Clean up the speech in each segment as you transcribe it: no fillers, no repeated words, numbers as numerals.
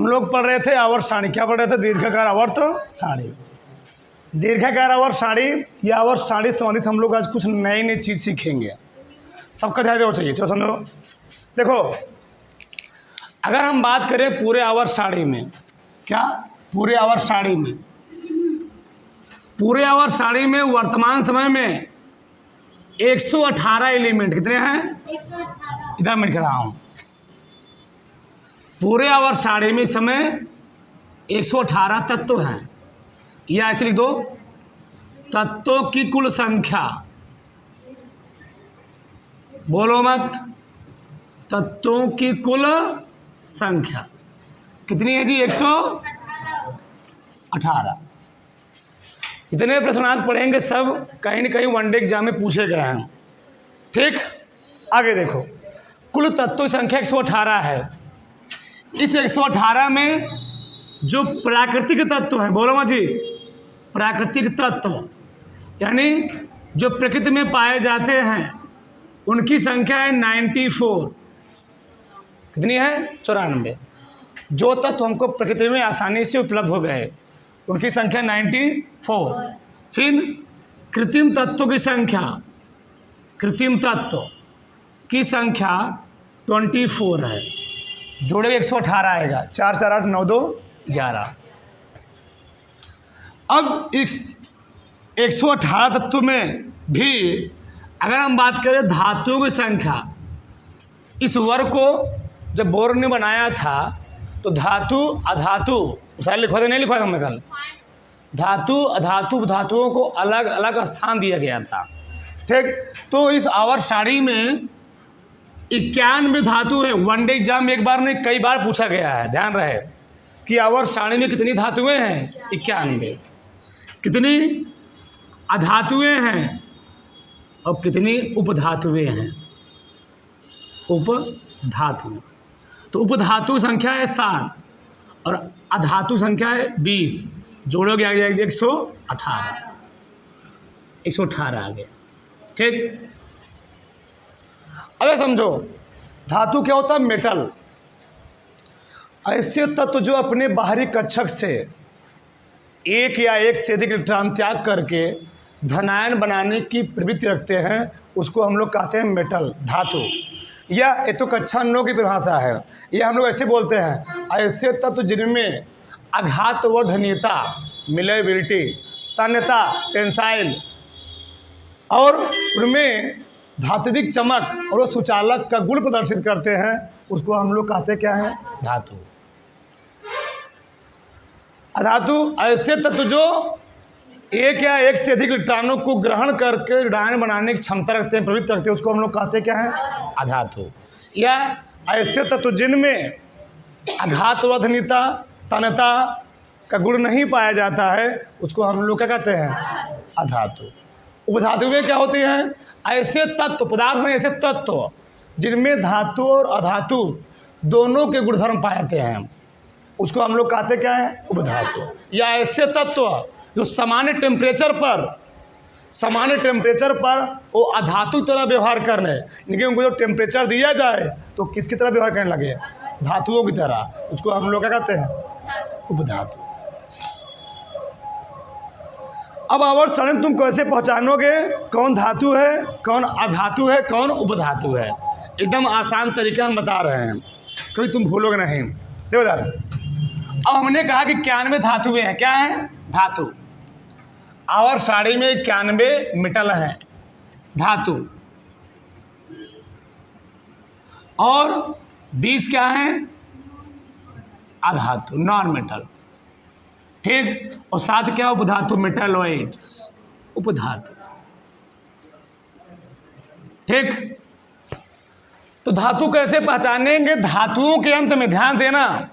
लोग पढ़ रहे थे आवर्त सारणी। क्या पढ़ रहे थे? दीर्घाकार आवर्त सारणी। दीर्घाकार आवर्त सारणी या आवर्त सारणी संबंधित हम लोग आज कुछ नई नई चीज़ सीखेंगे। सबका ध्यान देना चाहिए। चलो समझो, देखो अगर हम बात करें पूरे आवर्त सारणी में, क्या पूरे आवर्त सारणी में, पूरे आवर्त सारणी में वर्तमान समय में 118 एलिमेंट कितने हैं? 118। इधर मैं लिख रहा हूँ, पूरे आवर्त सारणी में समय 118 तत्व हैं, या ऐसे लिख दो तत्वों की कुल संख्या। बोलो मत, तत्वों की कुल संख्या कितनी है जी? 118। जितने प्रश्न आज पढ़ेंगे सब कहीं न कहीं वनडे एग्जाम में पूछे गए हैं। ठीक, आगे देखो, कुल तत्वों की संख्या 118 है। इस 118 में जो प्राकृतिक तत्व है, बोलो मत जी, प्राकृतिक तत्व यानी जो प्रकृति में पाए जाते हैं उनकी संख्या है 94। कितनी है? 94। जो तत्व हमको प्रकृति में आसानी से उपलब्ध हो गए उनकी संख्या 94। फिर कृत्रिम तत्वों की संख्या, कृत्रिम तत्व की संख्या 24 है। जोड़े 118 आएगा, 4 4 8 9 2 11। अब इस 118 तत्व में भी अगर हम बात करें धातुओं की संख्या, इस वर्ग को जब बोर ने बनाया था तो धातु अधातु, शायद लिखवा नहीं लिखवाया हमने कल, धातु अधातु धातुओं को अलग अलग स्थान दिया गया था। ठीक, तो इस आवर्त सारणी में 91 धातु है। वनडे एग्जाम में एक बार नहीं कई बार पूछा गया है, ध्यान रहे कि आवर्त सारणी में कितनी धातुएं हैं? 91। कितनी अधातुएं हैं और कितनी उपधातुएं हैं? उपधातु। तो उपधातु संख्या है 7 और अधातु संख्या है 20। जोड़ोगे आ गया 118। 118 आ गया। ठीक, अब समझो धातु क्या होता है? मेटल। ऐसे तत्व जो अपने बाहरी कक्षक से एक या एक से अधिक इलेक्ट्रॉन त्याग करके धनायन बनाने की प्रवृत्ति रखते हैं उसको हम लोग कहते हैं मेटल, धातु। या ये तो कक्षा 9 की परिभाषा है। ये हम लोग ऐसे बोलते हैं, ऐसे तत्व जिनमें आघातवर्धनीयता, मिलेबिलिटी, तन्यता, टेंसाइल और उनमें धात्विक चमक और वो सुचालक का गुण प्रदर्शित करते हैं, उसको हम लोग कहते क्या है? धातु। अधातु ऐसे तत्व जो एक या एक से अधिक इलेक्ट्रॉनों को ग्रहण करके ऋणायन बनाने की क्षमता रखते हैं, प्रवृत्ति रखते हैं, उसको हम लोग कहते क्या है? अधातु। या ऐसे तत्व जिनमें आघातवर्धनीयता, तन्यता का गुण नहीं पाया जाता है उसको हम लोग क्या कहते हैं? अधातु। उपधातुएं क्या होती हैं? ऐसे तत्व, पदार्थ में ऐसे तत्व जिनमें धातु और अधातु दोनों के गुणधर्म पाए जाते हैं उसको हम लोग कहते क्या है? उपधातु। या ऐसे तत्व जो सामान्य टेम्परेचर पर वो अधातु की तरह व्यवहार करने, लेकिन उनको जो टेम्परेचर दिया जाए तो किसकी तरह व्यवहार करने लगे? धातुओं की तरह, उसको हम लोग क्या कहते हैं? उपधातु। अब आवर्त सारणी तुम कैसे पहचानोगे कौन धातु है, कौन अधातु है, कौन उपधातु है? एकदम आसान तरीका हम बता रहे हैं, कभी तुम भूलोगे नहीं। देखो यार, अब हमने कहा कि 91 धातुएं हैं। क्या है? धातु। आवर्त सारणी में 91 मेटल हैं, धातु, और 20 क्या है? अधातु, नॉन मेटल। ठीक, और 7 क्या? उपधातु, मेटलॉइड, उपधातु। ठीक, तो धातु कैसे पहचानेंगे? धातुओं के अंत में ध्यान देना,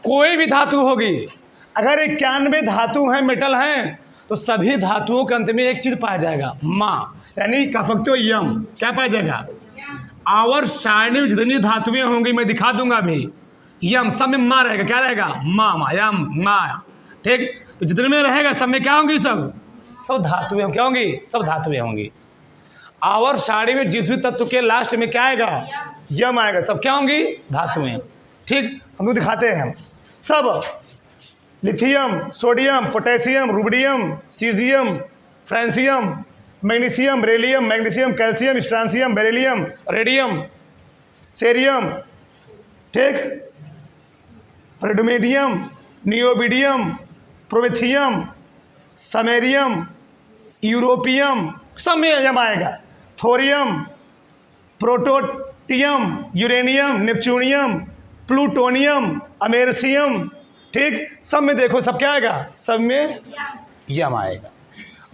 कोई भी धातु होगी, अगर 91 धातु हैं, मेटल हैं, तो सभी धातुओं के अंत में एक चीज पाया जाएगा, माँ, यानी कह सकते हो यम। क्या पाया जाएगा? आवर्त सारणी में जितनी धातुएं होंगी मैं दिखा दूंगा अभी, यम सब में माँ रहेगा। क्या रहेगा? माँ, यम, माँ। ठीक, तो जितने में रहेगा सब में क्या होंगी? सब धातुएं क्या होंगी? सब धातुएं होंगी। आवर्त सारणी में जिस भी तत्व के लास्ट में क्या आएगा? यम आएगा। सब क्या होंगी? धातुएं। ठीक, हम लोग दिखाते हैं। सब lithium, sodium, potassium, rubidium, caesium, francium, magnesium, beryllium, magnesium, calcium, strontium, beryllium, radium, cerium, ठीक, प्रेडोमेडियम, नियोबिडियम, प्रोमेथियम, समेरियम, यूरोपियम, सब में यम आएगा। थोरियम, प्रोटोटियम, यूरेनियम, नेपच्यूनियम, प्लूटोनियम, अमेरिसियम, ठीक, सब में देखो सब क्या आएगा, सब में यम आएगा,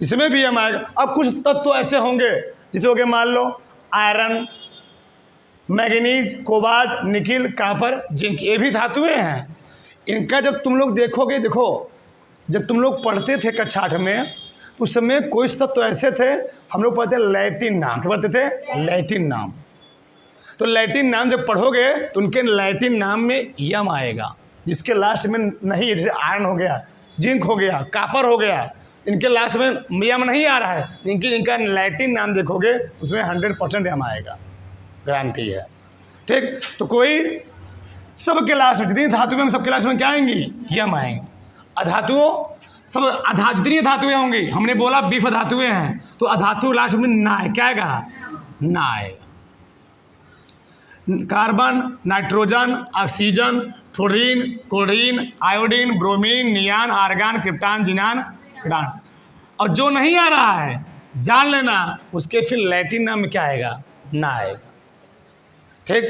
इसमें भी यम आएगा। अब कुछ तत्व तो ऐसे होंगे जैसे हो गए मान लो iron, manganese, cobalt, nickel, copper, zinc, ये भी धातुएं हैं। इनका जब तुम लोग देखोगे, देखो जब तुम लोग पढ़ते थे कक्षा 8 में उस समय कोई तत्व तो ऐसे थे, हम लोग पढ़ते लैटिन नाम, क्या पढ़ते थे, लैटिन नाम। तो लैटिन नाम जब पढ़ोगे तो उनके लैटिन नाम में यम आएगा, जिसके लास्ट में नहीं, जैसे आयरन हो गया, जिंक हो गया, कापर हो गया, इनके लास्ट में यम नहीं आ रहा है, इनका लैटिन नाम देखोगे उसमें 100% यम आएगा, गारंटी है, ठीक। तो कोई सबके लास्ट में जितनी धातुएं हम सबके लास्ट में क्या आएंगी, यम आएंगे। अधातुओं सब जितनी धातुएं होंगी, हमने बोला 20 धातुएं हैं, तो अधातु लास्ट में ना है, क्या आएगा, ना आएगा। Carbon, nitrogen, oxygen, fluorine, chlorine, iodine, bromine, neon, argon, krypton, xenon, ईरान। और जो नहीं आ रहा है जान लेना, उसके फिर लैटिन नाम में क्या आएगा, ना आएगा, ठीक।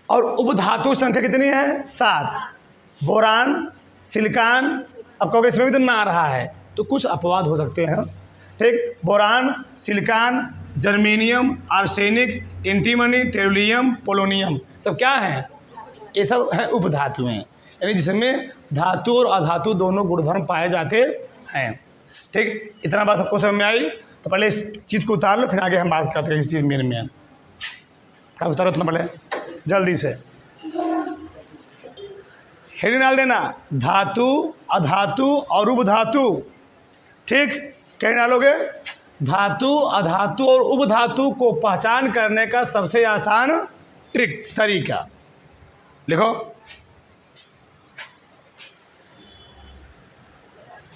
और उपधातु संख्या कितनी है, 7। बोरान, सिलिकॉन, अब कहोगे इसमें भी तो ना आ रहा है, तो कुछ अपवाद हो सकते हैं, ठीक। Boron, silicon, germanium, arsenic, antimony, tellurium, polonium, सब क्या हैं, ये सब हैं उपधातुएं, यानी जिसमें धातु और अधातु दोनों गुणधर्म पाए जाते हैं, ठीक। इतना बात सबको समझ में आई। तो पहले इस चीज़ को उतार लो, फिर आगे हम बात करते हैं इस चीज़ में। क्या उतारो इतना पहले जल्दी से, हेडिंग डाल देना, धातु, अधातु और उपधातु, ठीक। क्या डालोगे, धातु, अधातु और उपधातु को पहचान करने का सबसे आसान तरीका लिखो।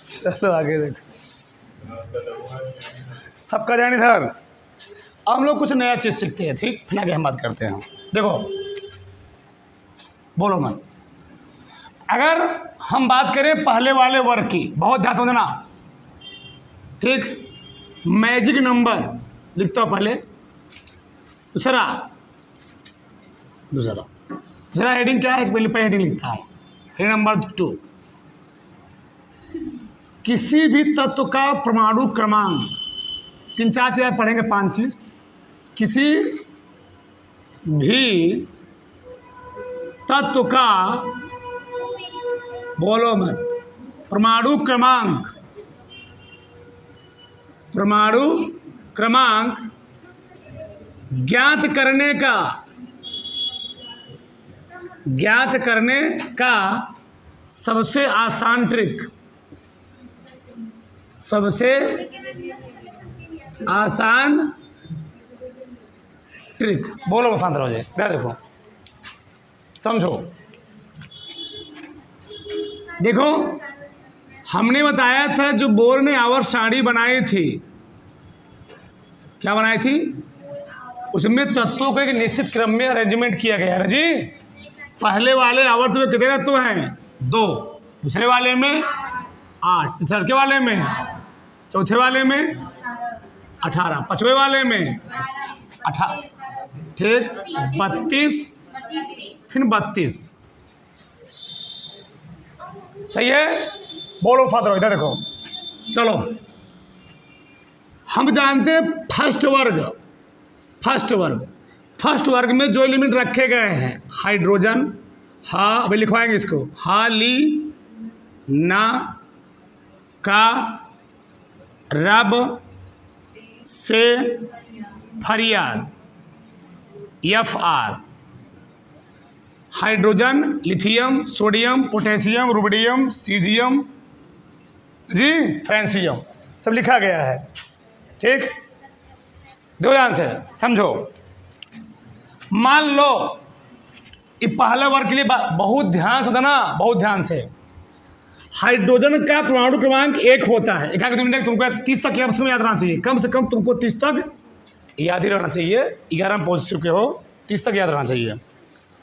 चलो आगे देखो, सबका ध्यान इधर। अब हम लोग कुछ नया चीज़ सीखते हैं, ठीक, फिर आगे हम बात करते हैं। देखो, बोलो मत। अगर हम बात करें पहले वाले वर्ग की, बहुत ध्यान समझना, ठीक। मैजिक नंबर लिखता हूँ पहले, दूसरा हेडिंग क्या है, पहले हेडिंग लिखता हूँ, हेडिंग नंबर 2, किसी भी तत्व का परमाणु क्रमांक, 3-4 चीज़ पढ़ेंगे, 5 चीज़। किसी भी तत्व का, बोलो मत, परमाणु क्रमांक ज्ञात करने का सबसे आसान ट्रिक, बोलो शांत रहो जी, देखो समझो। देखो, हमने बताया था जो बोर ने आवर्त सारणी बनाई थी, क्या बनाई थी, उसमें तत्वों को एक निश्चित क्रम में अरेंजमेंट किया गया है ना जी। पहले वाले आवर्त में कितने तत्व हैं, 2, दूसरे वाले में 8, तीसरे वाले में, चौथे वाले में 18, पांचवें वाले में 18, ठीक, 32, फिर 32, सही है। बोलो फादर, इधर देखो, चलो हम जानते हैं फर्स्ट वर्ग में जो एलिमेंट रखे गए हैं, हाइड्रोजन, अभी लिखवाएंगे इसको, हाली, ना, का, रब, से, फरियाद, FR, hydrogen, lithium, sodium, potassium, rubidium, caesium जी, फ्रांसियम, सब लिखा गया है, ठीक। दो ध्यान से समझो। मान लो ये पहले वर्ग के लिए बहुत ध्यान से ना, बहुत ध्यान से। हाइड्रोजन का परमाणु क्रमांक 1 होता है। तुमको 30 तक याद रहना चाहिए, कम से कम तुमको 30 तक याद ही रहना चाहिए। 11 में पहुँच चुके हो, 30 तक याद रहना चाहिए,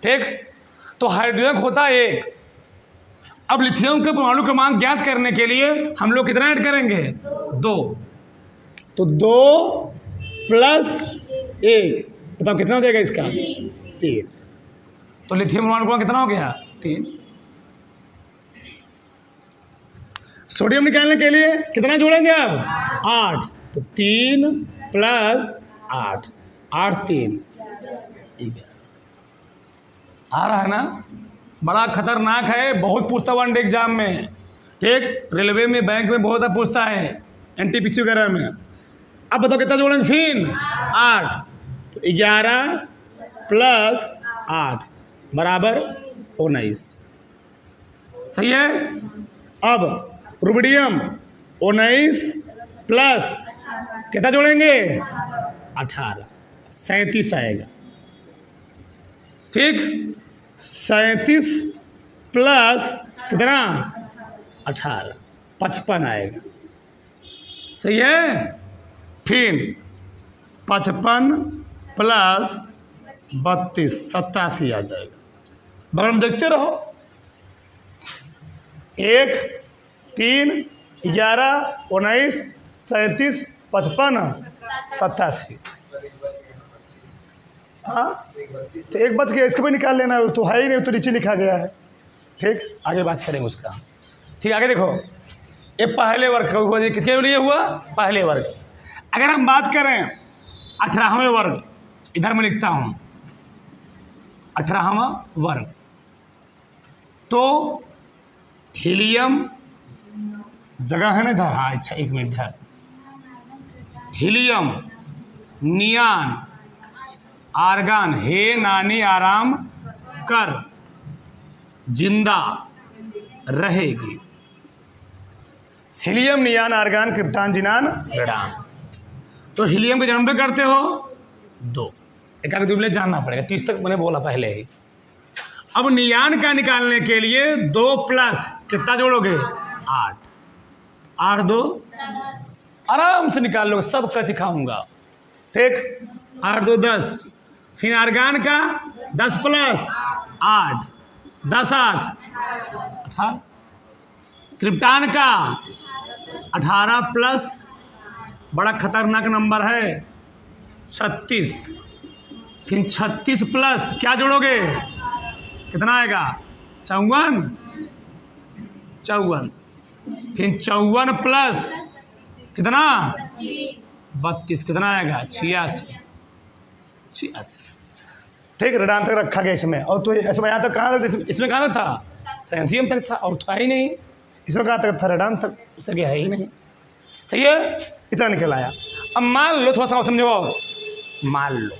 ठीक। तो हाइड्रोजन होता है 1। अब लिथियम के परमाणु क्रमांक ज्ञात करने के लिए हम लोग कितना ऐड करेंगे? 2। तो 2 प्लस 1, बताओ कितना हो जाएगा इसका? 3। तो लिथियम परमाणु क्रमांक कितना हो गया? 3। सोडियम निकालने के लिए कितना जोड़ेंगे अब? 8। तो 3 प्लस 8, 8 3 आ रहा है ना? बड़ा खतरनाक है, बहुत पूछता है वनडे एग्जाम में, ठीक। रेलवे में, बैंक में बहुत पूछता है, एनटीपीसी वगैरह में। अब बताओ कितना जोड़ेंगे फिर? 8। तो 11 प्लस 8 बराबर 19, सही है। अब रुबिडियम 19 प्लस कितना जोड़ेंगे? 18, 37 आएगा, ठीक। 37 प्लस कितना? 18, 55 आएगा, सही है। फिर 55 प्लस 32, 87 आ जाएगा। बगल में देखते रहो, 1 3 11 19 37 55 87। हाँ, तो एक बच गया, इसको भी निकाल लेना, तो है ही नहीं, तो नीचे लिखा गया है, ठीक। आगे बात करेंगे उसका, ठीक। आगे देखो, ये पहले वर्ग का किसके लिए हुआ? पहले वर्ग। अगर हम बात करें 18वें वर्ग, इधर मैं लिखता हूं 18वां वर्ग, तो हीलियम जगह है ना इधर? हाँ, अच्छा 1 मिनट इधर। हीलियम, नियान, आर्गन, हे नानी आराम कर, जिंदा रहेगी। Helium, neon, argon, krypton, xenon, radon. तो हीलियम के जन्म पे करते हो 2, एक आगे दूसरे जानना पड़ेगा, 30 तक मैंने बोला पहले ही। अब नियान का निकालने के लिए 2 प्लस कितना जोड़ोगे? 8, 8 2 आराम से निकाल लो, सबका सिखाऊंगा, ठीक। 8 2 10। फिर आर्गन का 10 प्लस 8, 10 8 18। क्रिप्टॉन का 18 प्लस, बड़ा खतरनाक नंबर है, 36। फिर 36 प्लस क्या जोड़ोगे? कितना आएगा? 54, 54। फिर 54 प्लस कितना? 32, कितना आएगा? 86, 86, ठीक। रेडान तक रखा गया इसमें। और तो इसमें यहाँ तक कहाँ तक? इसमें कहाँ तक था? फ्रेंसियम तक था, और था ही नहीं। इसमें कहाँ तक था? रेडान तक, उससे गया है ही नहीं, सही है। इतना निकल आया। अब मान लो, थोड़ा सा समझो, मान लो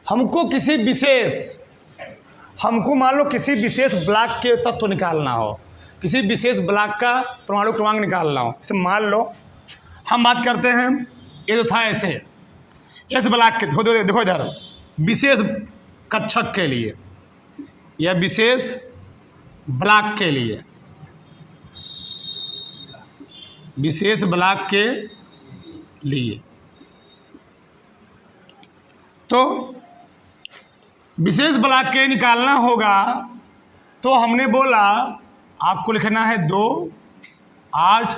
हमको मान लो किसी विशेष ब्लॉक के तत्व निकालना हो, किसी विशेष ब्लॉक का परमाणु क्रमांक निकालना हो। इसे मान लो हम बात करते हैं, ये जो था ऐसे, इस ब्लॉक के देखो इधर, विशेष कक्षक के लिए या विशेष ब्लॉक के लिए, विशेष ब्लॉक के लिए, तो विशेष ब्लॉक के निकालना होगा। तो हमने बोला आपको लिखना है 2 8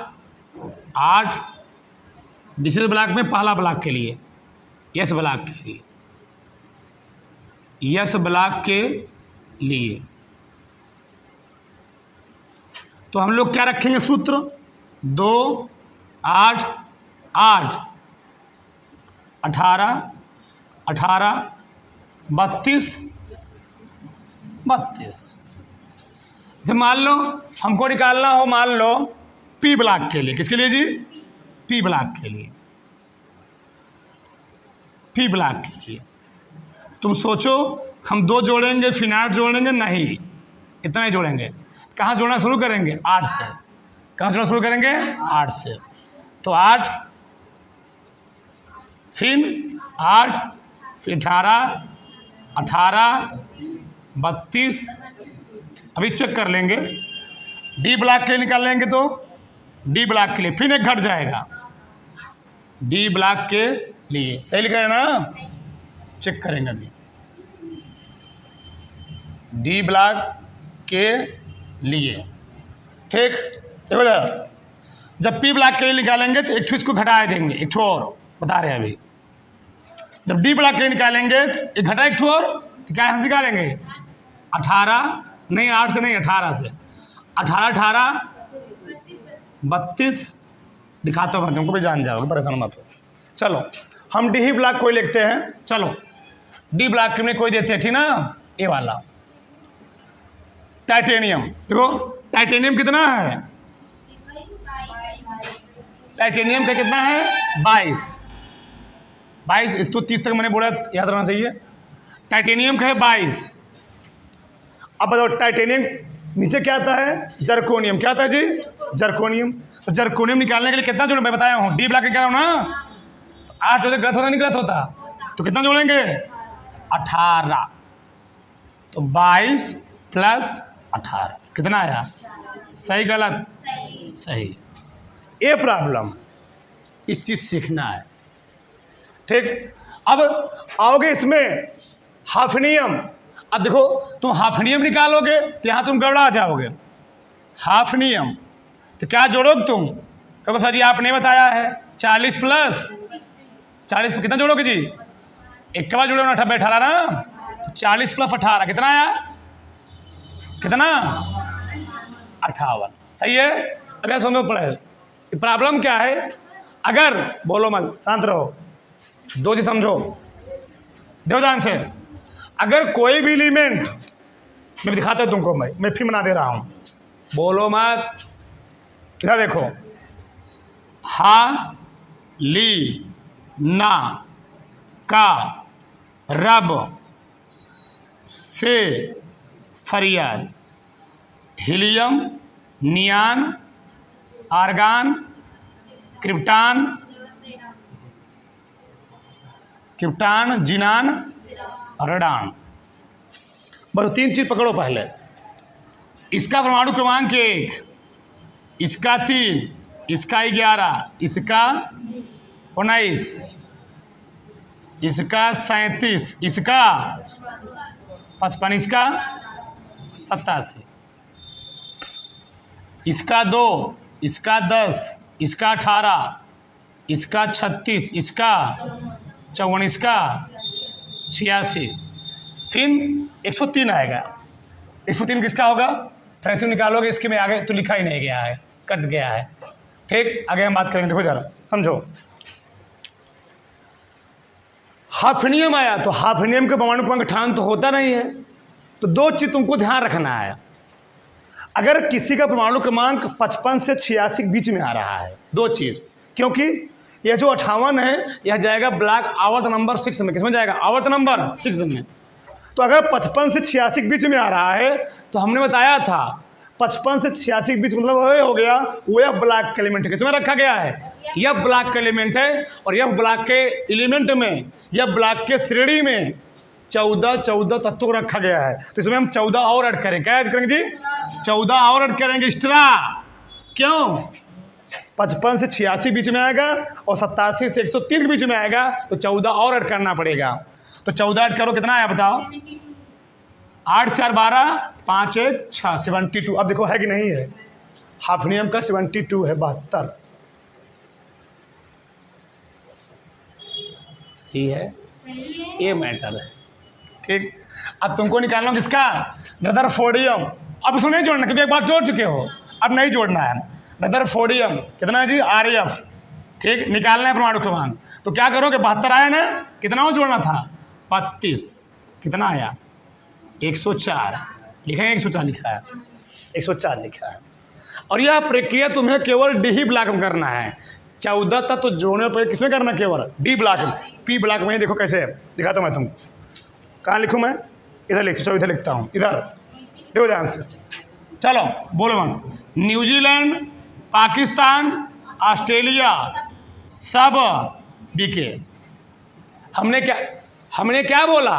8 विशेष ब्लॉक में पहला ब्लॉक के लिए, यस ब्लॉक के लिए, यस ब्लॉक के लिए। तो हम लोग क्या रखेंगे सूत्र? 2 8 8 18 18 32 32। जैसे मान लो हमको निकालना हो, मान लो पी ब्लॉक के लिए, किसके लिए जी? पी ब्लॉक के लिए, पी ब्लॉक के लिए। तुम सोचो हम 2 जोड़ेंगे फिर 8 जोड़ेंगे? नहीं, इतना ही जोड़ेंगे। कहाँ जोड़ना शुरू करेंगे? 8 से। कहाँ जोड़ना शुरू करेंगे? 8 से। तो 8 फिर 8 फिर 18 18, 32। अभी चेक कर लेंगे, डी ब्लॉक के लिए निकाल लेंगे तो डी ब्लॉक के लिए फिर एक घट जाएगा, डी ब्लॉक के लिए सही लिख रहे हैं ना, चेक करेंगे अभी। डी ब्लॉक के लिए, ठीक। देखो जरा, जब पी ब्लॉक के लिए निकालेंगे तो एक ठो इसको घटा देंगे, एक ठो और बता रहे हैं अभी। जब डी ब्लॉक के लिए निकालेंगे तो एक घटा एक ठो और, तो क्या यहाँ से निकालेंगे 18 नहीं, 8 से नहीं 18 से, 18 18 32 दिखाता हूँ मैं तुमको भी, जान जाओगे, परेशान मत हो। चलो हम डी ब्लॉक कोई लिखते हैं, चलो डी ब्लॉक में कोई देते हैं, ठीक ना, ये वाला टाइटेनियम। देखो टाइटेनियम कितना है, टाइटेनियम का कितना है 22, इसको 30 तक मैंने बोला, याद रखना चाहिए। टाइटेनियम का है 22। अब बताओ टाइटेनियम नीचे क्या आता है, जर्कोनियम। क्या आता है जी, जर्कोनियम। तो जर्कोनियम निकालने के लिए कितना जोड़े, मैं बताया हूँ डी ब्लॉक निकाला हूँ ना, तो 8 जोड़े गलत होता नहीं गलत होता, तो कितना जोड़ेंगे 18, तो 22 प्लस 18 कितना आया, सही गलत, सही। ये प्रॉब्लम, इस चीज सीखना है, ठीक। अब आओगे इसमें हाफनियम। अब देखो तुम हाफनियम निकालोगे तो यहाँ तुम गड़बड़ा जाओगे। हाफनियम तो क्या जोड़ोगे तुम, क्योंकि सर जी आपने बताया है 40 प्लस 40 पर कितना जोड़ोगे जी, एक के बाद जोड़ो ना, 18 ना, तो 40 प्लस 18 कितना आया, कितना 58, सही है। अगर समझो पड़े प्रॉब्लम क्या है, अगर बोलो मत, शांत रहो, दो चीज समझो देवदान से। अगर कोई भी एलिमेंट, मैं दिखाता हूं तुमको, मैं फिर बना दे रहा हूं, बोलो मत, इधर देखो, हा ली ना का रब से फरियाद, हीलियम, नियान, आर्गान, क्रिप्टान, जिनान, रेडान। बस 3 चीज पकड़ो पहले। इसका परमाणु क्रमांक 1, इसका 3, इसका 11, इसका 19, इसका 37, इसका 55, इसका 87, इसका 2, इसका 10, इसका 18, इसका 36, इसका 54, इसका 86, फिर 103 आएगा। 103 किसका होगा, फ्रैक्शन निकालोगे, इसके में आगे तो लिखा ही नहीं गया है, कट गया है, ठीक। आगे हम बात करेंगे, देखो जरा समझो। हाफनियम आया तो हाफनियम के परमाणु क्रमांक 98 तो होता नहीं है, तो 2 चीज तुमको ध्यान रखना है। अगर किसी का परमाणु क्रमांक 55 से 86 के बीच में आ रहा है, 2 चीज, क्योंकि यह जो 58 है यह जाएगा ब्लॉक आवर्त नंबर 6 में, किसमें जाएगा, आवर्त नंबर 6 में। तो अगर 55 से 86 के बीच में आ रहा है तो हमने बताया था 55 से 86 के बीच मतलब वह हो गया, वो यह ब्लॉक का एलिमेंट है, किसमें रखा गया है, यह ब्लॉक का एलिमेंट है। और यह ब्लॉक के एलिमेंट में, यह ब्लॉक के श्रेणी में 14 तत्वों को रखा गया है। तो इसमें हम 14 और ऐड करेंगे, क्या ऐड करेंगे जी, 14 और ऐड करेंगे एक्स्ट्रा। क्यों, 55 से 86 बीच में आएगा और 87 से 103 के बीच में आएगा, तो 14 और ऐड करना पड़ेगा। तो 14 ऐड करो, कितना आया बताओ, 8 4 12 5 1 6 72। अब देखो है कि नहीं है, हाफनियम का 72 है, 72 सही है, ये मैटर है, ठीक। अब तुमको निकालना किसका, रदरफोर्डियम। अब इसको नहीं जोड़ना क्योंकि एक बार जोड़ चुके हो, अब नहीं जोड़ना है। रदरफोर्डियम कितना है जी, RF, ठीक। निकालना है परमाणु क्रमांक, तो क्या करोगे, 72 आया ना, कितना वो जोड़ना था 32, कितना आया 104, लिखा है 104 लिखा है, 104 लिखा है। और यह प्रक्रिया तुम्हें केवल डी ब्लॉक में करना है। 14 तत्व जोड़ने पर किसमें करना, केवल डी ब्लॉक में। पी ब्लॉक में देखो कैसे है, दिखाता हूँ मैं तुमको, कहाँ लिखूँ मैं, इधर लिखता हूँ, इधर लिखता हूँ, इधर देखो ध्यान से, चलो बोलो मत। न्यूजीलैंड, पाकिस्तान, ऑस्ट्रेलिया सब बीके। हमने क्या बोला,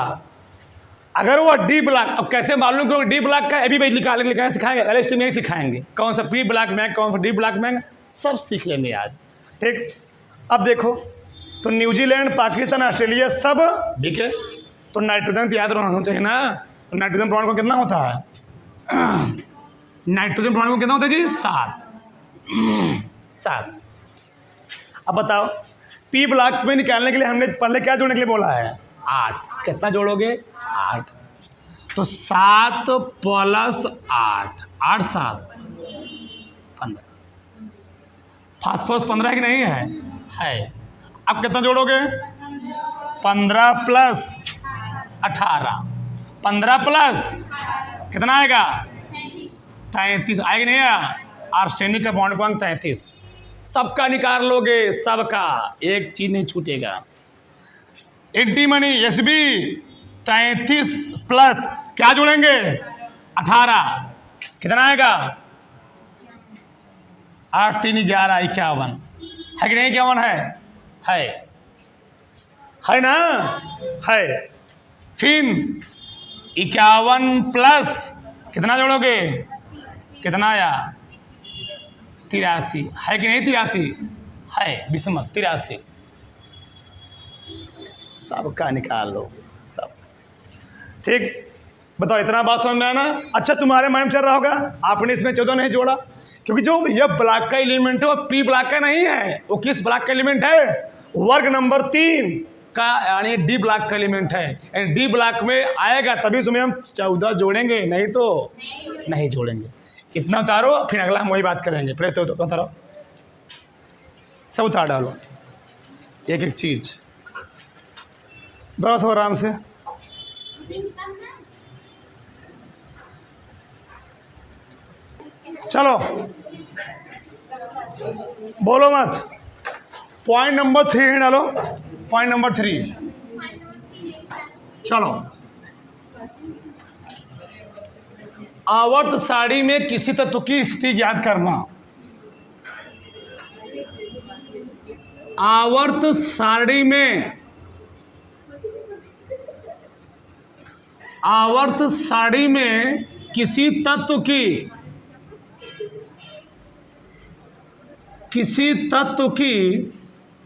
अगर वो डी ब्लॉक, अब कैसे मालूम कि डी ब्लॉक का अभी लिखा सिखाएंगे, LST में ही सिखाएंगे कौन सा पी ब्लॉक में कौन सा डी ब्लॉक में, सब सीख लेंगे आज। ठीक, अब देखो तो न्यूजीलैंड, पाकिस्तान, ऑस्ट्रेलिया सब ठीक है। तो नाइट्रोजन तो याद रहना चाहिए ना। तो नाइट्रोजन परमाणु को कितना होता है? नाइट्रोजन परमाणु को कितना होता है जी? 7। अब बताओ पी ब्लॉक में निकालने के लिए हमने पहले क्या जोड़ने के लिए बोला है? 8। कितना जोड़ोगे? 8। तो 7 + 8, 8 7 15। फास्फोरस 15 की नहीं है। अब कितना जोड़ोगे? 15 + 18, 15 प्लस कितना आएगा? 33 आएगा नहीं आया? आर्सेनिक का परमाणु 33। सबका निकाल लोगे, सबका, एक चीज नहीं छूटेगा। एंटीमनी SB 33 प्लस क्या जोड़ेंगे? 18, कितना आएगा? 8 3 11 51 है कि नहीं? 51 है ना? है। फिर 51 प्लस कितना जोड़ोगे? कितना आया? 83 है कि नहीं? 83 है, बिस्मत 83। सबका निकाल लो, सब। ठीक, बताओ इतना बात समझ में आना? अच्छा, तुम्हारे माइंड में चल रहा होगा आपने इसमें 14 नहीं जोड़ा, क्योंकि जो यह ब्लॉक का एलिमेंट है वो पी ब्लॉक का नहीं है। वो किस ब्लॉक का एलिमेंट है? वर्ग नंबर 3 का, यानी डी ब्लॉक का एलिमेंट है। यानी डी ब्लॉक में आएगा तभी उसमें हम 14 जोड़ेंगे, नहीं तो नहीं जोड़ेंगे। इतना उतारो, फिर अगला हम वही बात करेंगे। पहले तो उतारो, सब उतार डालो, एक एक चीज। थोड़ा सा आराम से। चलो बोलो मत। पॉइंट नंबर 3 डालो, पॉइंट नंबर 3। चलो, आवर्त सारणी में किसी तत्व की स्थिति ज्ञात करना। आवर्त सारणी में, आवर्त सारणी में किसी तत्व की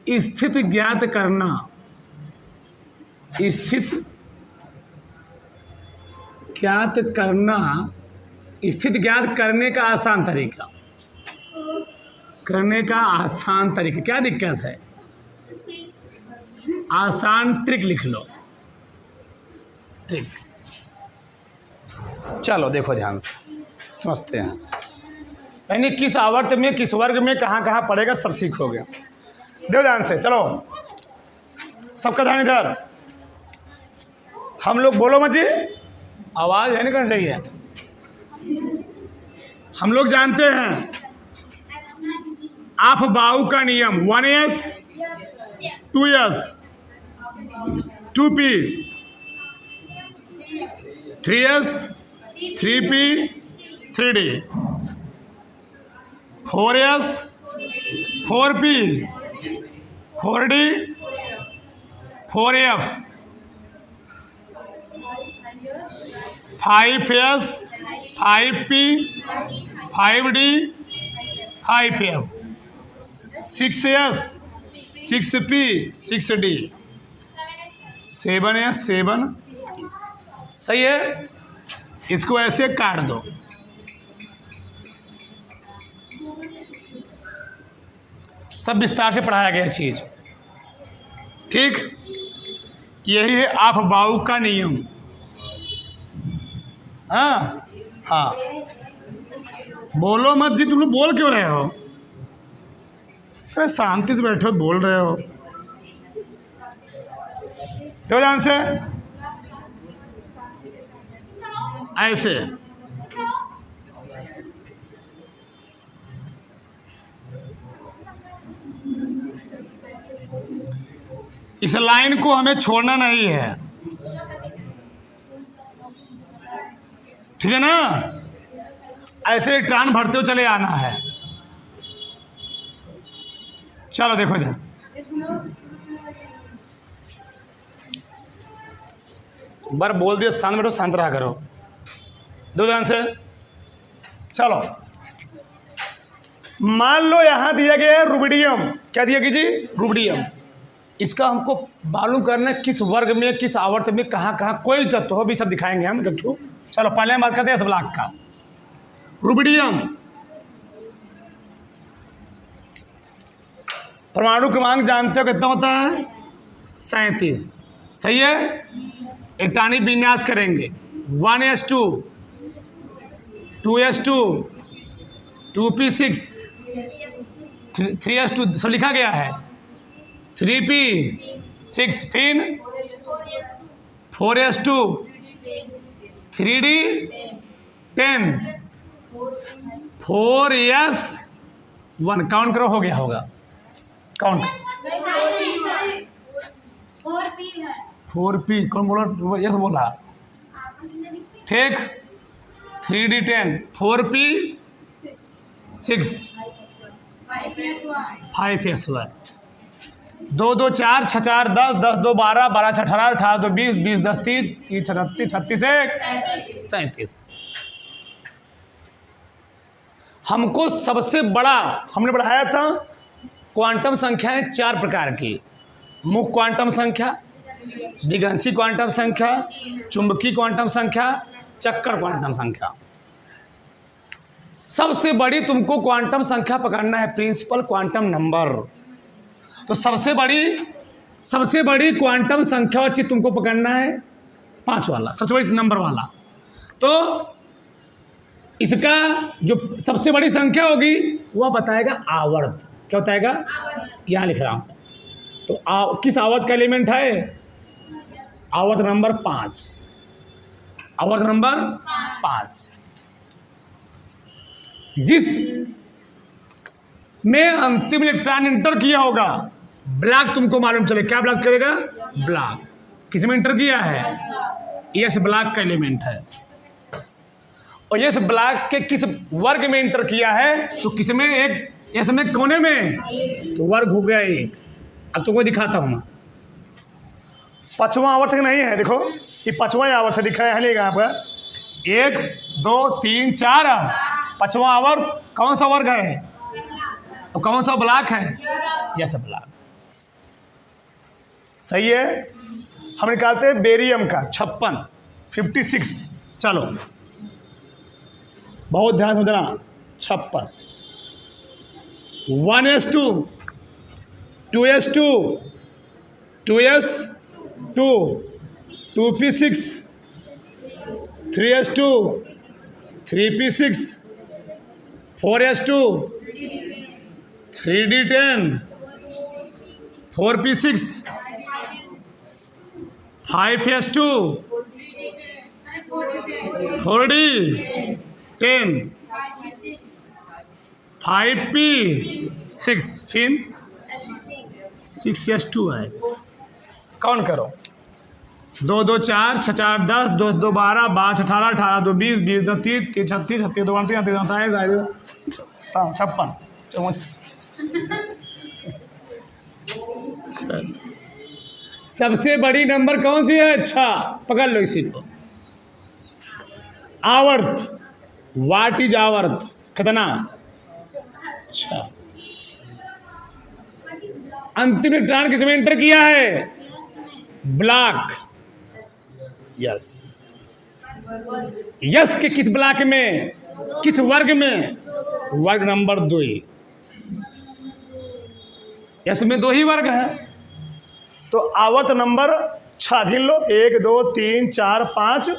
स्थिति ज्ञात करना। स्थिति ज्ञात करना, स्थिति ज्ञात करने का आसान तरीका, करने का आसान तरीका। क्या दिक्कत है? आसान ट्रिक लिख लो, ट्रिक। चलो देखो ध्यान से, समझते हैं। यानी किस आवर्त में, किस वर्ग में, कहाँ कहाँ पड़ेगा, सब सीखोगे। देखो ध्यान से, चलो सबका ध्यान इधर। हम लोग, बोलो मत जी, आवाज़ है नहीं करना चाहिए। हम लोग जानते हैं अफबाऊ का नियम, 1s 2s 2p 3s 3p 3d 4s 4p 4d 4f 5s 5p 5d 5f 6s 6p 6d 7s 7। सही है? इसको ऐसे काट दो। सब विस्तार से पढ़ाया गया चीज। ठीक, यही है अफबाऊ का नियम। हाँ हाँ, बोलो मत जी, तुम लोग बोल क्यों रहे हो? अरे शांति से बैठो, बोल रहे हो। क्यों? ध्यान से, ऐसे। इस लाइन को हमें छोड़ना नहीं है, ठीक है ना? ऐसे इलेक्ट्रॉन भरते हुए चले आना है। चलो देखो इधर, बार बोल दिया शांत बैठो, शांत रहा करो। दो ध्यान से चलो। मान लो यहां दिया गया है रुबिडियम। क्या दिया गया जी? रुबिडियम। इसका हमको मालूम करना है किस वर्ग में, किस आवर्त में, कहाँ कहाँ कोई तत्व हो भी सब दिखाएंगे हम गट्ठू। चलो पहले हम बात करते हैं इस ब्लॉक का। रुबिडियम परमाणु क्रमांक जानते हो कितना होता है? 37। सही है। इलेक्ट्रॉनिक विन्यास करेंगे 1s2 2s2 2p6 3s2 सब लिखा गया है। 3p6 फिर 4s2 3d10 4s1 काउंट करो, हो गया होगा। काउंट 4p कौन बोला? यस बोला। ठीक। 3d10 4p6 5s1 2 2 4 6 4 10 10 2 12 12 6 18 18 2 20 20 10 30 30 36 36 1 37। हमको सबसे बड़ा हमने बढ़ाया था क्वांटम संख्याएं 4 प्रकार की। मुख्य क्वांटम संख्या, दिगंशी क्वांटम संख्या, चुंबकीय क्वांटम संख्या, चक्कर क्वांटम संख्या। सबसे बड़ी तुमको क्वांटम संख्या पकड़ना है, प्रिंसिपल क्वांटम नंबर। तो सबसे बड़ी क्वांटम संख्या और चीज तुमको पकड़ना है 5 वाला, सबसे बड़ी नंबर वाला। तो इसका जो सबसे बड़ी संख्या होगी वह बताएगा आवर्त। क्या बताएगा? यहाँ लिख रहा हूं। तो किस आवर्त का एलिमेंट है? आवर्त नंबर 5। आवर्त नंबर 5 जिस में अंतिम इलेक्ट्रॉन इंटर किया होगा, ब्लॉक तुमको मालूम चले। क्या ब्लॉक करेगा? ब्लॉक। किस में इंटर किया है? एस ब्लॉक का एलिमेंट है। और एस ब्लॉक के किस वर्ग में इंटर किया है? तो किस में? एक एस में कोने में, तो वर्ग हो गया 1। अब तुमको दिखाता हूं मैं। 5वां आवर्त नहीं है, देखो ये 5वां आवर्त है, दिखा है यहाँ पर 1 2 3 4। 5वां आवर्त कौन सा वर्ग है? तो कौन सा ब्लॉक है? Yes block. सही है। हम निकालते हैं बेरियम का 56। चलो बहुत ध्यान से समझना। 56 1s2 2s2 2s2 2p6 3s2 3p6 4s2 3d10 4p6 5s2 4d10 5p6 फिर 6s2 है। काउंट करो 2 2 4 6 4 10 2 2 12 12 18 18 2 20 20 2 30 30 36 36 2 29 29 56 सबसे बड़ी नंबर कौन सी है? अच्छा पकड़ लो इसी को। आवर्त, व्हाट इज आवर्त? कितना? अच्छा। अंतिम इलेक्ट्रॉन किस में एंटर किया है? ब्लॉक। यस। यस के किस ब्लॉक में? किस वर्ग में? वर्ग नंबर 2। यस में 2 ही वर्ग है। तो आवर्त नंबर 6 गिन लो। 1 2 3 4 5।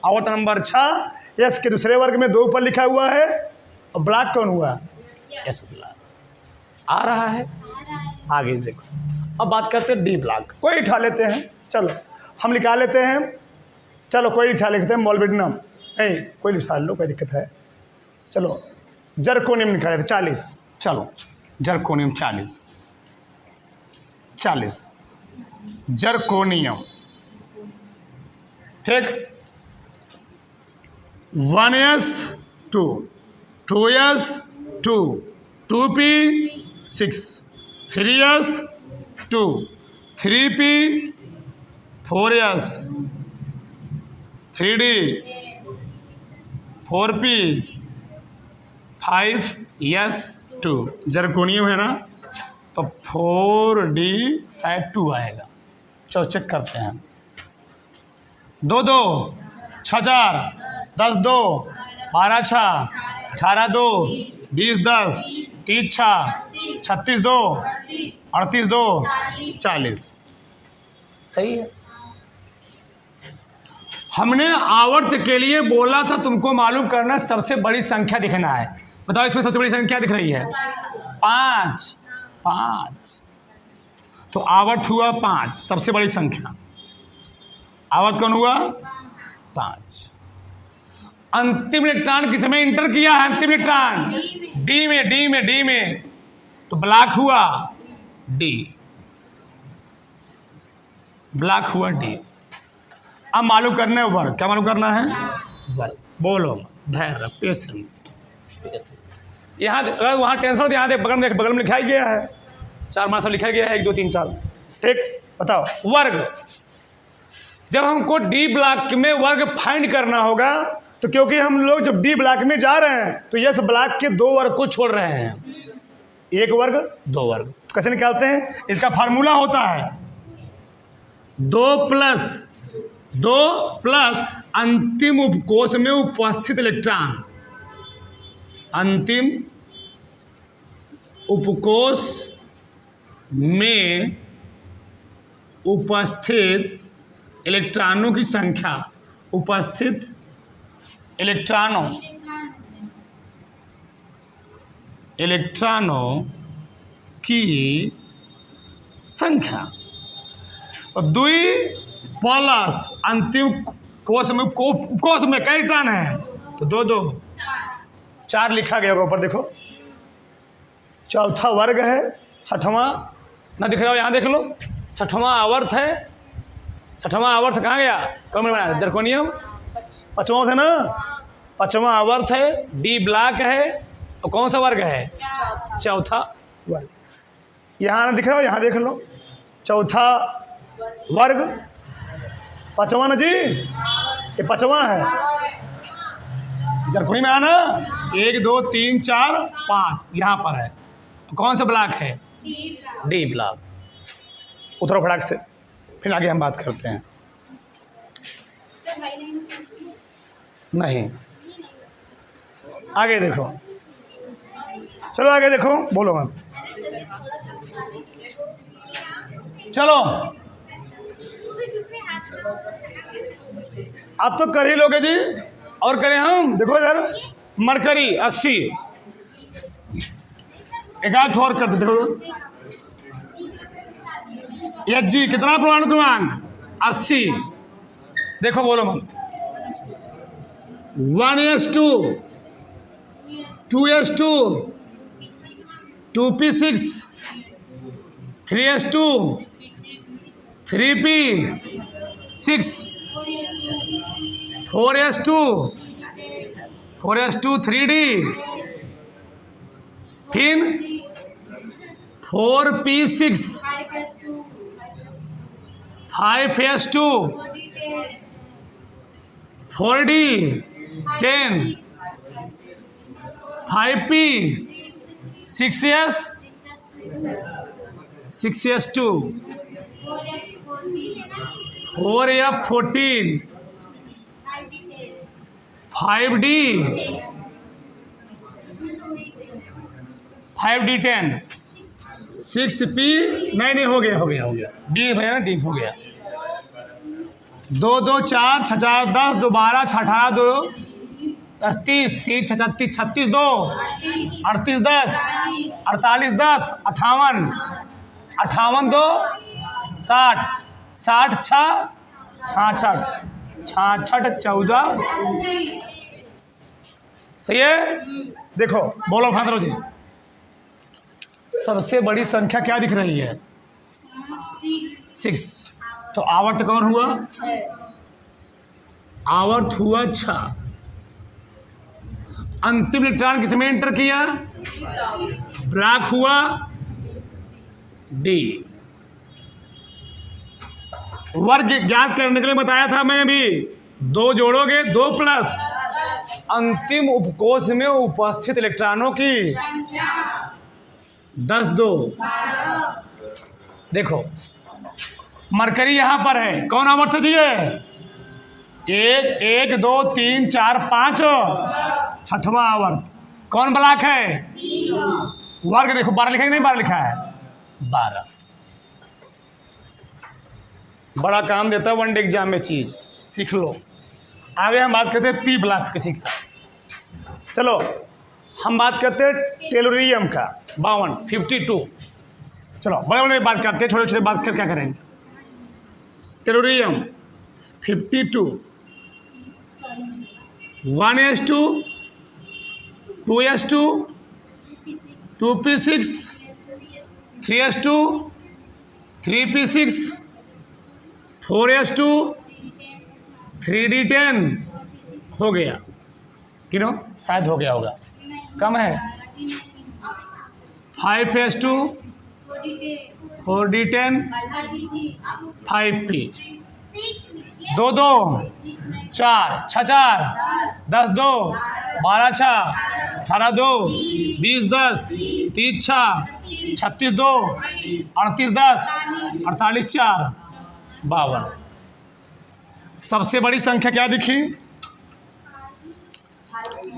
आवर्त नंबर 6। यस के दूसरे वर्ग में 2 ऊपर लिखा हुआ है। और ब्लॉक कौन हुआ? Yes block. आ रहा है आगे देखो। अब बात करते हैं डी ब्लॉक। कोई उठा लेते हैं। चलो हम निकाल लेते हैं। चलो कोई उठा लेते हैं। मोलिब्डेनम नहीं, कोई उठा लो, कोई दिक्कत है। चलो जर्कोनियम निकाल लेते 40। चलो जर्कोनियम 40 जर्कोनियम। ठीक। 1s2 2s2 2p6 3s2 3p 4s 3D 4P 5S 2 zirconium है ना, तो 4D शायद 2 आएगा। चलो चेक करते हैं। 2 2 6 4 10 2 12 6 18 2 20 10 30 6 36 2 38 2 40। सही है। हमने आवर्त के लिए बोला था तुमको मालूम करना सबसे बड़ी संख्या दिखना है। बताओ इसमें सबसे बड़ी संख्या दिख रही है 5 5, तो आवर्त हुआ 5 सबसे बड़ी संख्या। आवर्त कौन हुआ 5। अंतिम इलेक्ट्रॉन किस में इंटर किया है? अंतिम इलेक्ट्रॉन डी में, तो ब्लॉक हुआ डी, ब्लॉक हुआ डी। अब मालूम करना है वर्ग। क्या मालूम करना है? वर्ग। बोलो धैर्य, पेशेंस। यहाँ अगर वहाँ टेंशन हो तो यहाँ देख, बगल में लिखा ही गया है, 4 मार्क्स लिखा गया है, 1 2 3 4। ठीक, बताओ वर्ग। जब हमको डी ब्लॉक में वर्ग फाइंड करना होगा, तो क्योंकि हम लोग जब डी ब्लॉक में जा रहे हैं तो यस ब्लॉक के 2 वर्ग को छोड़ रहे हैं, 1 वर्ग 2 वर्ग। तो कैसे निकालते हैं? इसका फार्मूला होता है 2 प्लस अंतिम उपकोष में उपस्थित इलेक्ट्रॉन, अंतिम उपकोष में उपस्थित इलेक्ट्रॉनों की संख्या, उपस्थित इलेक्ट्रॉनों की संख्या, और 2 प्लस अंतिम कोष में, कोष में कई इलेक्ट्रॉन है तो 2 2 4 लिखा गया होगा ऊपर देखो। चौथा वर्ग है, छठवां ना दिख रहा हो, यहाँ देख लो, छठवां आवर्त है। छठवां आवर्त कहाँ गया? कौन बनाया? जरकोनियम। 5वां है ना, 5वां आवर्त है, डी ब्लॉक है, और कौन सा वर्ग है? चौथा वर्ग। यहाँ ना दिख रहा हो, यहाँ देख लो, चौथा वर्ग 5वां ना जी, ये 5वां है। जरकोनी में आना 1 2 3 4 5 यहाँ पर है। कौन सा ब्लॉक है? D block. उतरो फटाक से, फिर आगे हम बात करते हैं। नहीं, आगे देखो, चलो आगे देखो, बोलो मत, चलो आप तो कर ही लोगे जी, और करें हम। देखो इधर मरकरी 80, एक आध और कर दे। देखो एच जी कितना परमाणु क्रमांक? 80। देखो बोलो मत। 1s2 2s2 2p6 3s2 3p6 4s2 3d, फिर 4p6 5s2 4d 10 5p 6s2 4f 14 5d 10 6p नहीं हो गया डी भैया डी हो गया। 2 2 4 6 4 10 2 12 6 18 2 30 3 6 36 36 2 38 10 48 10 58 58 2 60 60 6 66 14 सही है। देखो बोलो फादर जी, सबसे बड़ी संख्या क्या दिख रही है? 6। तो आवर्त कौन हुआ? आवर्त हुआ 6। अंतिम इलेक्ट्रॉन किसमें एंटर किया? ब्लॉक हुआ डी। वर्ग ज्ञात करने के लिए बताया था मैं अभी 2 जोड़ोगे 2 प्लस अंतिम उपकोष में उपस्थित इलेक्ट्रॉनों की 10 2। देखो मरकरी यहां पर है, कौन आवर्त चाहिए? 1 2 3 4 5 छठवां आवर्त। कौन ब्लॉक है? वर्ग। देखो 12 लिखा है कि नहीं? 12 लिखा है, 12। बड़ा काम देता है वन डे एग्जाम में, चीज सीख लो। आगे हम बात करते हैं पी ब्लॉक किसी का। चलो हम बात करते हैं टेलुरियम का, 52 52। चलो बड़े बड़े बात करते हैं, छोटे छोटे बात कर क्या करेंगे। Tellurium 52 1s2 2s2 2p6 3s2 3p6 4s2 3d10 हो गया। किनो शायद हो गया होगा, कम है। 5s2 4d10 5p 2 2 4 6 4 10 2 12 6 18 2 20 10 30 6 36 2 38 10 48 4 52। सबसे बड़ी संख्या क्या दिखी?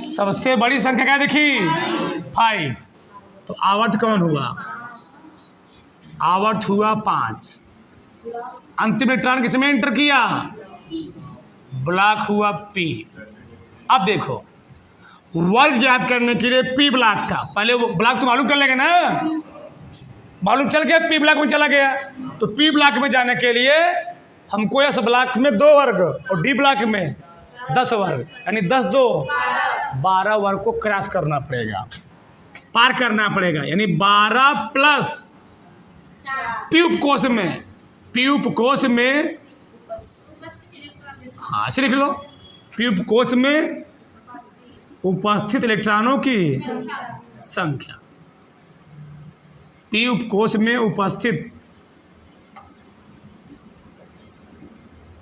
सबसे बड़ी संख्या क्या दिखी? 5। तो आवर्त कौन हुआ? आवर्त हुआ 5। अंतिम इलेक्ट्रॉन किसमें एंटर किया? ब्लॉक हुआ पी। अब देखो वर्ग याद करने के लिए पी ब्लॉक का पहले वो ब्लॉक तो मालूम कर लेंगे ना, मालूम चल गया पी ब्लॉक में चला गया। तो पी ब्लॉक में जाने के लिए हमको एस ब्लॉक में 2 वर्ग और डी ब्लॉक में 10 वर्ग, यानी 10 2 12 वर्ग को क्रॉस करना पड़ेगा, पार करना पड़ेगा। यानी 12 प्लस पी उपकोष में, पी उपकोष में, हाँ ऐसे लिख लो, पी उपकोष में उपस्थित इलेक्ट्रॉनों की संख्या। पी उपकोष में उपस्थित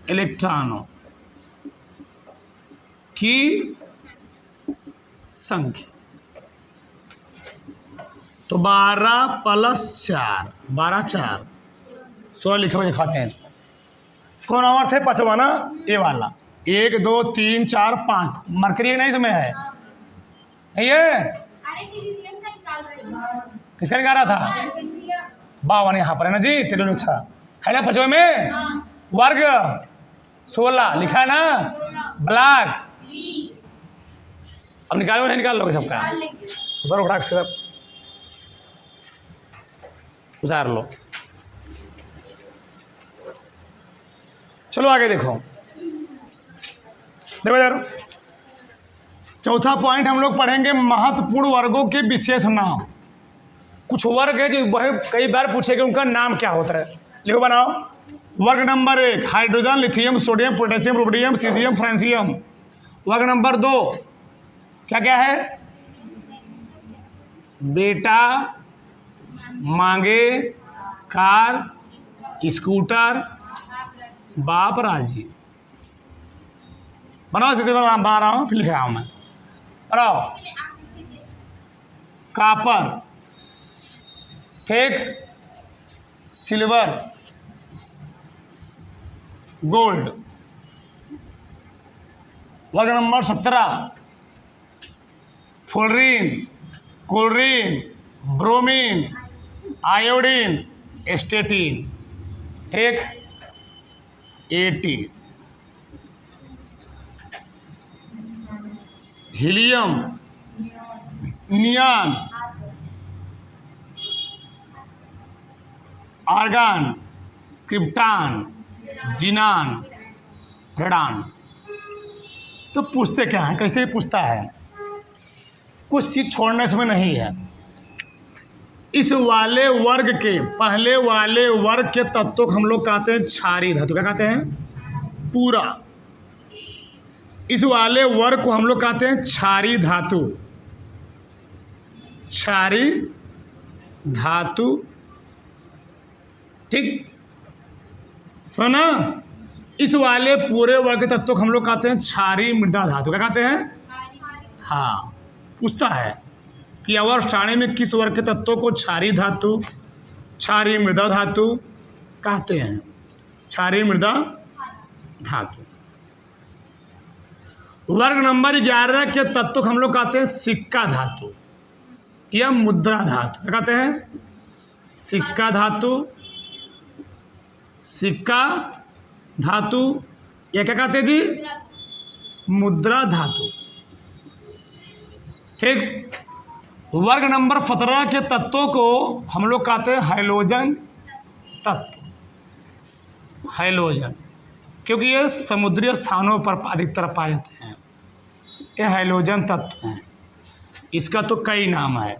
इलेक्ट्रॉनों की संख्या। तो 12 प्लस 4 12 4 16 लिखे हुए दिखाते हैं। कौन आवर्त है? 5वां ना, ए वाला। 1 2 3 4 5 मरकरी नहीं इसमें है, नहीं है? किसका निकाला था? 52 यहाँ पर है ना जी, टेलुरियम। अच्छा है ना 5वें में वर्ग 16 लिखा है ना, ब्लॉक। अब निकालो, नहीं निकाल लोगे सबका? उधर उठा के सिर्फ उतार लो। चलो आगे देखो, देखो यार चौथा पॉइंट हम लोग पढ़ेंगे महत्वपूर्ण वर्गों के विशेष नाम। कुछ वर्ग है जो कई बार पूछेंगे उनका नाम क्या होता है, लिखो बनाओ। वर्ग number 1 hydrogen, lithium, sodium, potassium, rubidium, caesium, francium. वर्ग नंबर 2 क्या क्या है? बेटा, मांगे, कार, स्कूटर, बाप, राजी। बनाओ, इसे बना रहा हूँ, फिर लिख रहा हूँ मैं। बनाओ। कापर, ठीक, सिल्वर, गोल्ड। वर्ग number 17 fluorine, chlorine, bromine, iodine, astatine, ठीक, 80। Helium, neon, argon, krypton, xenon, radon. तो पूछते क्या है, कैसे पूछता है? कुछ चीज छोड़ने से में नहीं है। इस वाले वर्ग के पहले वाले वर्ग के तत्वों को हम लोग कहते हैं क्षारीय धातु। क्या कहते हैं? पूरा। इस वाले वर्ग को हम लोग कहते हैं क्षारीय धातु। क्षारीय धातु, ठीक, सुना। इस वाले पूरे वर्ग के तत्व को हम लोग कहते हैं क्षारीय मृदा धातु। क्या कहते हैं? हाँ, पूछता है कि अवर सारणी में किस वर्ग के तत्वों को क्षारीय धातु, क्षारीय मृदा धातु कहते हैं? क्षारीय मृदा धातु। वर्ग नंबर 11 के तत्व को हम लोग कहते हैं सिक्का धातु या मुद्रा धातु। क्या कहते हैं? सिक्का धातु, सिक्का धातु या क्या कहते हैं जी? मुद्रा धातु। ठीक। वर्ग नंबर 17 के तत्वों को हम लोग कहते हैं हैलोजन तत्व। हैलोजन, क्योंकि ये समुद्री स्थानों पर अधिकतर पाए जाते हैं। ये हैलोजन तत्व हैं। इसका तो कई नाम है।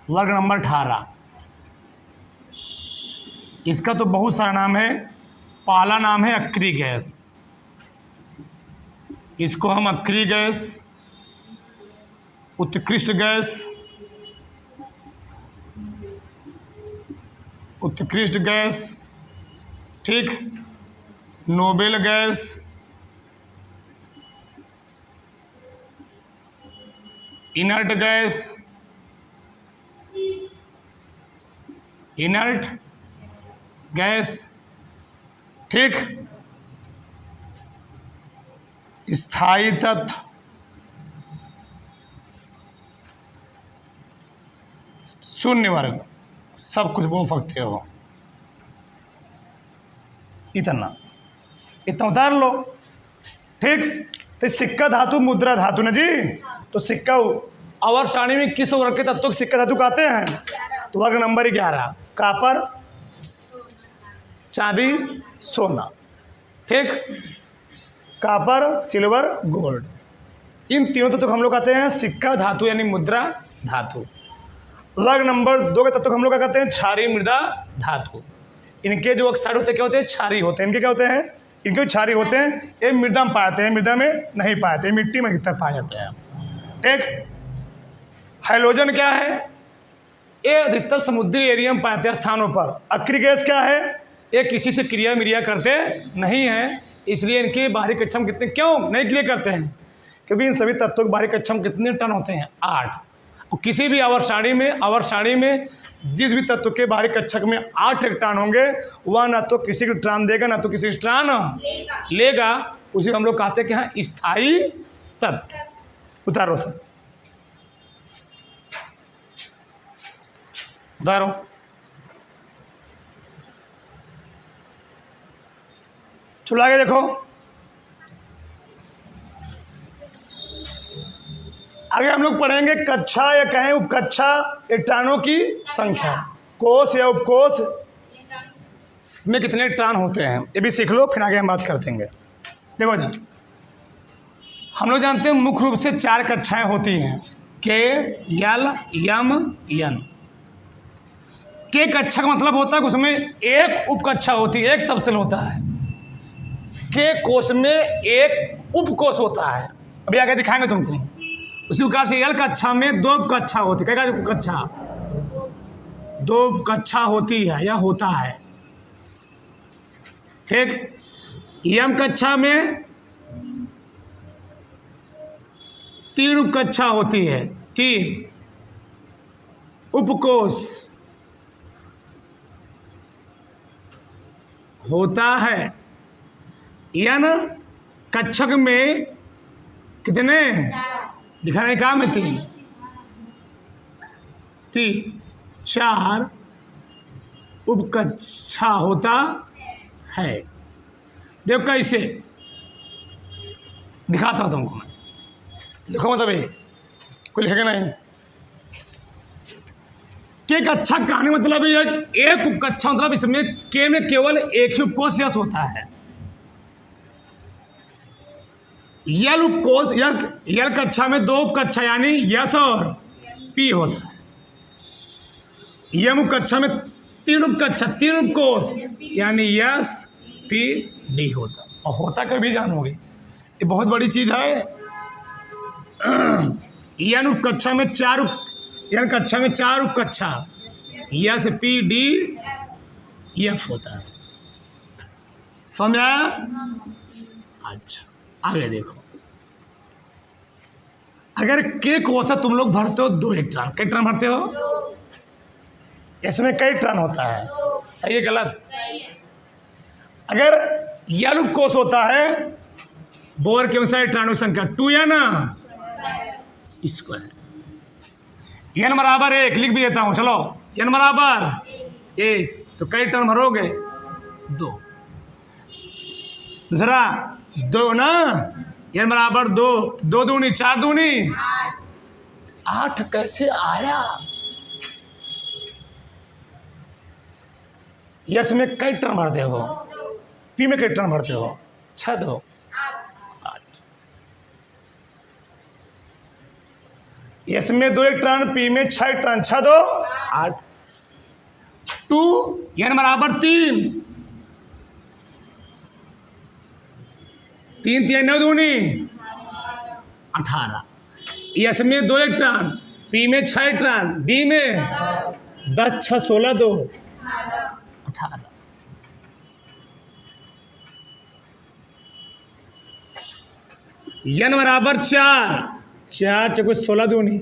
वर्ग नंबर 18, इसका तो बहुत सारा नाम है। पहला नाम है अक्री गैस। इसको हम अक्री गैस, उत्कृष्ट गैस, उत्कृष्ट गैस, ठीक, noble gas, inert gas, inert gas, ठीक, स्थायी तत्व, शून्य वर्ग, सब कुछ बोल सकते हो। इतना उतार लो। ठीक। तो सिक्का धातु, मुद्रा धातु ना जी। तो सिक्का अवर सारणी में किस वर्ग के तत्व को सिक्का धातु कहते हैं? तो वर्ग नंबर 11, कापर, चांदी, सोना। ठीक। कापर, सिल्वर, गोल्ड, इन तीनों तत्व को हम लोग कहते हैं सिक्का धातु यानी मुद्रा धातु। वर्ग नंबर 2 के तत्व को हम लोग क्या कहते हैं? क्षारीय मृदा धातु। इनके जो अक्सार होते हैं क्या होते हैं? क्षारीय होते हैं। इनके क्या होते हैं? इनके क्षारीय होते हैं। ये मृदा में पाए जाते हैं, मृदा में नहीं पाए जाते, मिट्टी में अधिकतर पाए जाते हैं। ठीक। हैलोजन क्या है? ये अधिकतर समुद्री एरिया में पाए जाते हैं स्थानों पर। अक्री गैस क्या है? ये किसी से क्रिया मिरिया करते नहीं हैं, इसलिए इनकी बाहरी कक्षा में कितने क्यों नहीं क्रिया करते हैं? क्योंकि इन सभी तत्वों की बाहरी कक्षा में कितने टन होते हैं? 8। किसी भी आवर्त सारणी में जिस भी तत्व के बाहरी कक्षक में 8 इलेक्ट्रॉन होंगे, वह ना तो किसी को इलेक्ट्रॉन देगा ना तो किसी इलेक्ट्रॉन लेगा। उसे हम लोग कहते हैं कि हाँ स्थायी तत्व। उतारो सर, उतारो। चलो आगे देखो। आगे हम लोग पढ़ेंगे कक्षा या कहें उपकक्षा इलेक्ट्रॉनों की संख्या। कोष या उपकोष में कितने इलेक्ट्रॉन होते हैं ये भी सीख लो, फिर आगे हम बात कर देंगे। देखो इधर हम लोग जानते हैं मुख्य रूप से 4 कक्षाएं होती हैं, के, यल, यम, यन। के कक्षा का मतलब होता है कि उसमें एक उपकक्षा होती है, एक सबसेल होता है। के कोष में एक उपकोष होता है, अभी आगे दिखाएंगे तुमको। उसी प्रकार से यल कक्षा में 2 कक्षा होती है। क्या कक्षा? 2 कक्षा होती है या होता है। ठीक। यम कक्षा में 3 उपकक्षा होती है, 3 उपकोष होता है। यन कक्षक में कितने? दिखाने का में 3 4 उपकक्षा होता है। देखो कैसे दिखाता हूँ तुमको मैं। देखो मतलब ये कोई लिखेगा नहीं। के कक्षा कहने मतलब ये एक उपकक्षा, मतलब इसमें के में केवल एक ही उपकोष यश होता है। यल उपकोष यल कक्षा में 2 उपकक्षा यानी यस और पी होता है। यम कक्षा में 3 उपकक्षा 3 उपकोष यानी यस पी डी होता है। और होता कभी जानोगे, ये बहुत बड़ी चीज है। यन उपकक्षा में 4 यन कक्षा में 4 उपकक्षा यस पी डी एफ होता है। समझ में आया? अच्छा, आगे देखो। अगर के कोसा तुम लोग भरते हो 2 इलेक्ट्रॉन, कई इलेक्ट्रॉन भरते हो? इसमें कई इलेक्ट्रॉन होता है, सही है गलत? अगर यल कोष होता है, बोर के अनुसार इलेक्ट्रॉनों की संख्या 2 है ना, स्क्वायर। n बराबर 1 लिख भी देता हूं, चलो n बराबर 1, तो कई इलेक्ट्रॉन भरोगे? 2। दूसरा 2 ना, n बराबर 2, 2 दूनी 4 दूनी 8 कैसे आया? यस में कई टर्म भरते हो, पी में कई टर्म भरते हो? 6 2 8। यस में 2 इलेक्ट्रॉन, पी में 6 इलेक्ट्रॉन, 6 2 8। 2 n बराबर 3, 3 3 9 दूनी 18। यस में 2 इलेक्ट्रॉन, पी में 6 इलेक्ट्रॉन, डी में 10 6 16 2 18। n बराबर 4, 4 चौको 16 दूनी।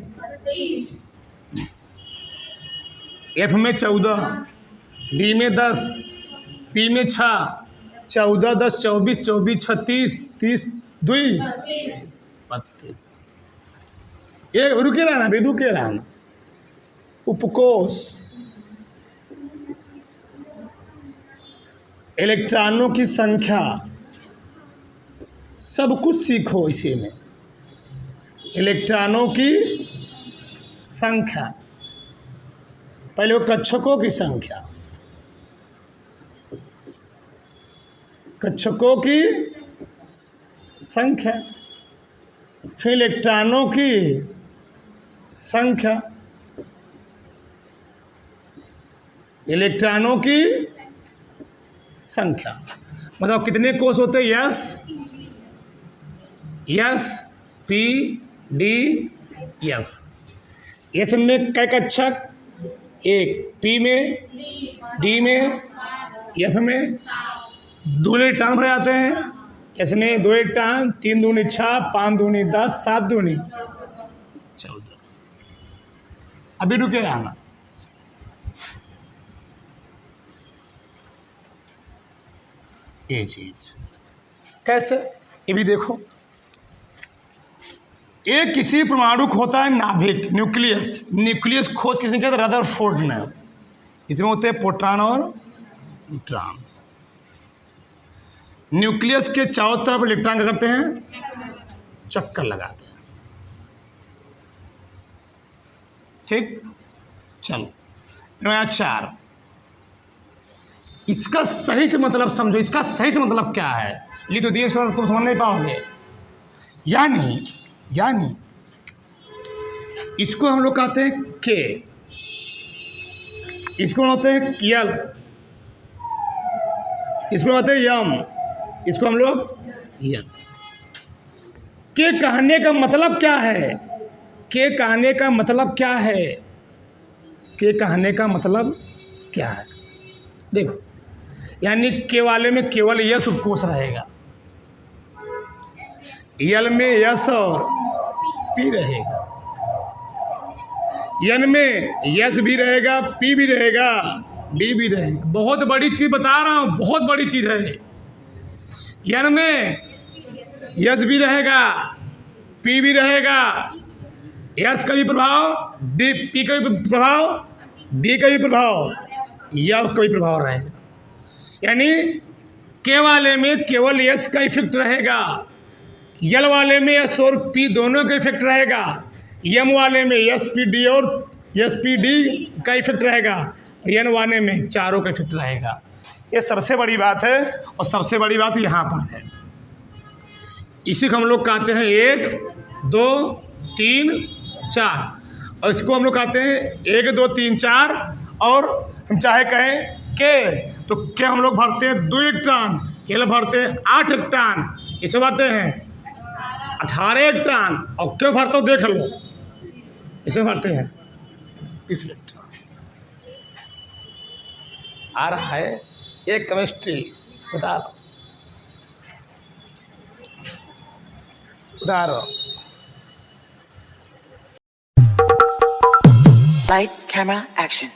एफ में 14, डी में 10, पी में 6, 14 10 24 24 36 30 2 32। ये रुके रहना भी, रुके रहना। उपकोष, इलेक्ट्रॉनों की संख्या, सब कुछ सीखो इसी में। इलेक्ट्रॉनों की संख्या, पहले वो कक्षकों की संख्या, कक्षकों की संख्या, फिर इलेक्ट्रॉनों की संख्या, इलेक्ट्रॉनों की संख्या, मतलब कितने कोष होते हैं? Yes P D F. S में कै कक्षक? 1, पी में, डी में, एफ में 2 इलेक्ट्रॉन भरे जाते हैं। इसमें 2 इलेक्ट्रॉन, 3 दूनी 6, 5 दूनी 10, 7 दूनी 14। अभी रुके रहना। ये चीज कैसे, ये भी देखो। एक किसी परमाणु को होता है नाभिक, न्यूक्लियस। न्यूक्लियस खोज किसने किया था? रदरफोर्ड ने। इसमें होते हैं प्रोटॉन और न्यूट्रॉन। न्यूक्लियस के चारों तरफ इलेक्ट्रॉन क्या करते हैं? चक्कर लगाते हैं। ठीक, चलो 4। इसका सही से मतलब समझो, इसका सही से मतलब क्या है? लिख तो दिए, इसका तुम समझ नहीं पाओगे। यानी इसको हम लोग कहते हैं के, इसको कहते हैं यल, इसको कहते हैं यम, इसको हम लोग यन। के कहने का मतलब क्या है? के कहने का मतलब क्या है? के कहने का मतलब क्या है? देखो, यानी के वाले में केवल यस उपकोष रहेगा, यल में यस और पी रहेगा, यन में यस भी रहेगा, पी भी रहेगा, डी भी रहेगा। बहुत बड़ी चीज बता रहा हूं, बहुत बड़ी चीज है। यन में यस भी रहेगा, पी भी रहेगा, यस का भी प्रभाव, डी पी का भी प्रभाव, डी का भी प्रभाव, यफ का भी प्रभाव रहेगा। यानी के वाले में केवल यस का इफेक्ट रहेगा, यल वाले में यस और पी दोनों का इफेक्ट रहेगा, यम वाले में यस पी डी और यस पी डी का इफेक्ट रहेगा, यन वाले में चारों का इफेक्ट रहेगा। ये सबसे बड़ी बात है, और सबसे बड़ी बात यहाँ पर है। इसी को हम लोग कहते हैं 1 2 3 4, और इसको हम लोग कहते हैं 1 2 3 4, और हम चाहे कहें के, तो के हम लोग भरते हैं 2 इलेक्ट्रॉन, ये भरते हैं 8 इलेक्ट्रॉन, इसे भरते हैं 18 इलेक्ट्रॉन, और क्यों भरते हो देख लो, इसे भरते हैं 30 इलेक्ट्रॉन। आ रहा है एक केमिस्ट्री बता रहा हूँ। उतारो। Lights, camera, action.